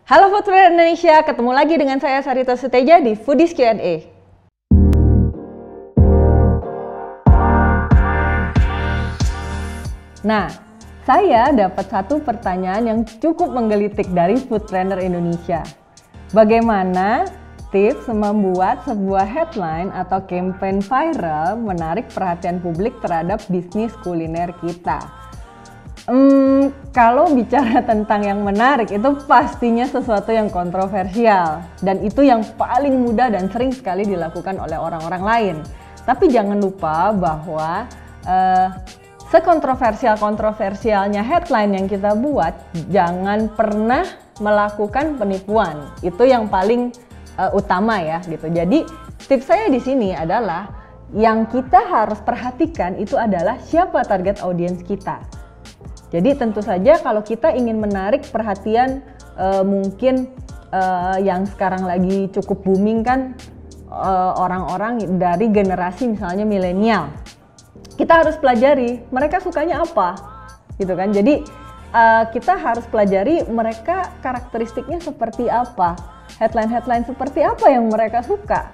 Halo Foodpreneur Indonesia, ketemu lagi dengan saya Sarita Suteja di Foodies Q&A. Nah, saya dapat satu pertanyaan yang cukup menggelitik dari Foodpreneur Indonesia. Bagaimana tips membuat sebuah headline atau campaign viral menarik perhatian publik terhadap bisnis kuliner kita? Kalau bicara tentang yang menarik itu pastinya sesuatu yang kontroversial dan itu yang paling mudah dan sering sekali dilakukan oleh orang-orang lain. Tapi jangan lupa bahwa sekontroversialnya headline yang kita buat, jangan pernah melakukan penipuan. Itu yang paling utama ya gitu. Jadi tips saya di sini adalah yang kita harus perhatikan itu adalah siapa target audiens kita. Jadi tentu saja kalau kita ingin menarik perhatian mungkin yang sekarang lagi cukup booming kan orang-orang dari generasi misalnya milenial. Kita harus pelajari mereka sukanya apa gitu kan. Jadi kita harus pelajari mereka karakteristiknya seperti apa, headline seperti apa yang mereka suka.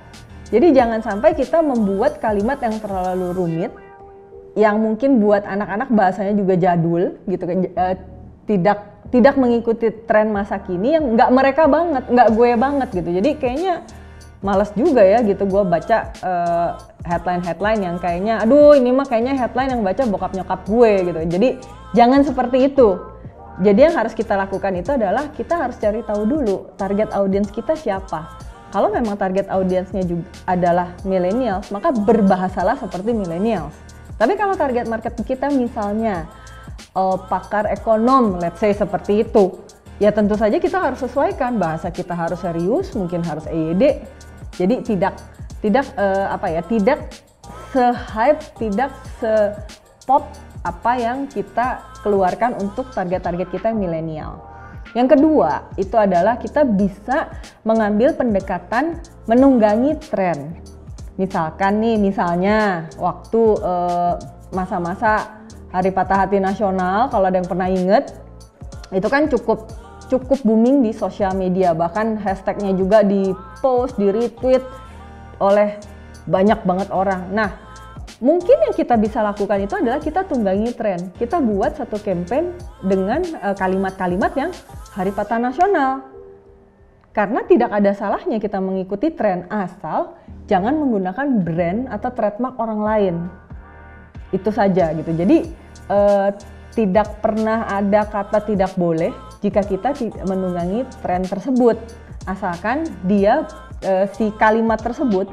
Jadi jangan sampai kita membuat kalimat yang terlalu rumit, yang mungkin buat anak-anak bahasanya juga jadul gitu kan, tidak mengikuti tren masa kini yang nggak mereka banget, nggak gue banget gitu. Jadi kayaknya malas juga ya gitu gue baca headline yang kayaknya aduh ini mah kayaknya headline yang baca bokap nyokap gue gitu. Jadi jangan seperti itu. Jadi yang harus kita lakukan itu adalah kita harus cari tahu dulu target audiens kita siapa. Kalau memang target audiensnya juga adalah millennials, maka berbahasalah seperti millennials. Tapi kalau target market kita misalnya pakar ekonom, let's say seperti itu, ya tentu saja kita harus sesuaikan, bahasa kita harus serius, mungkin harus EYD. Jadi tidak se-hype, tidak se-pop apa yang kita keluarkan untuk target-target kita yang milenial. Yang kedua, itu adalah kita bisa mengambil pendekatan menunggangi tren. Misalkan nih, misalnya waktu masa-masa Hari Patah Hati Nasional, kalau ada yang pernah inget, itu kan cukup booming di sosial media, bahkan hashtagnya juga di post, di retweet oleh banyak banget orang. Nah, mungkin yang kita bisa lakukan itu adalah kita tunggangi tren. Kita buat satu campaign dengan kalimat-kalimat yang Hari Patah Nasional. Karena tidak ada salahnya kita mengikuti tren, asal jangan menggunakan brand atau trademark orang lain. Itu saja gitu. Jadi tidak pernah ada kata tidak boleh jika kita menunggangi tren tersebut. Asalkan dia si kalimat tersebut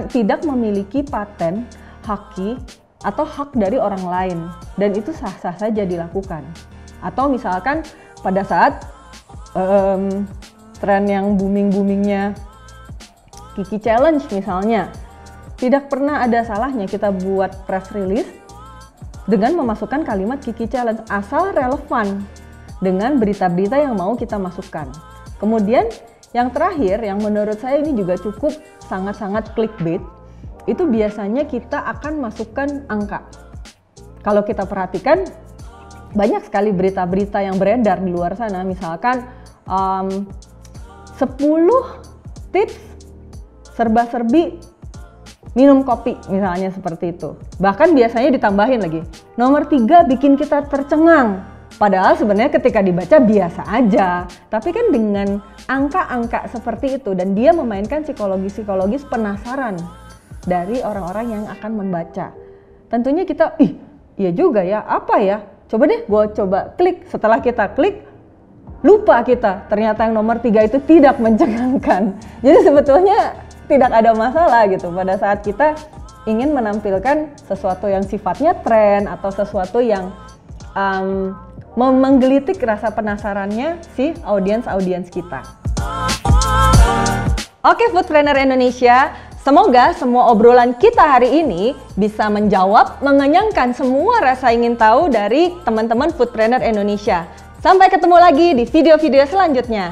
tidak memiliki paten, haki atau hak dari orang lain, dan itu sah-sah saja dilakukan. Atau misalkan pada saat tren yang booming-boomingnya Kiki Challenge misalnya, tidak pernah ada salahnya kita buat press release dengan memasukkan kalimat Kiki Challenge asal relevan dengan berita-berita yang mau kita masukkan. Kemudian yang terakhir, yang menurut saya ini juga cukup sangat-sangat clickbait, itu biasanya kita akan masukkan angka. Kalau kita perhatikan, banyak sekali berita-berita yang beredar di luar sana, misalkan 10 tips serba-serbi minum kopi misalnya seperti itu. Bahkan biasanya ditambahin lagi, nomor 3 bikin kita tercengang. Padahal sebenarnya ketika dibaca biasa aja. Tapi kan dengan angka-angka seperti itu dan dia memainkan psikologis penasaran dari orang-orang yang akan membaca. Tentunya kita, iya juga ya, apa ya? Coba deh gue coba klik. Setelah kita klik, lupa kita, ternyata yang nomor 3 itu tidak mencengangkan. Jadi sebetulnya tidak ada masalah gitu pada saat kita ingin menampilkan sesuatu yang sifatnya tren atau sesuatu yang menggelitik rasa penasarannya si audiens kita. Oke Foodpreneur Indonesia, semoga semua obrolan kita hari ini bisa menjawab, mengenyangkan semua rasa ingin tahu dari teman-teman Foodpreneur Indonesia. Sampai ketemu lagi di video-video selanjutnya.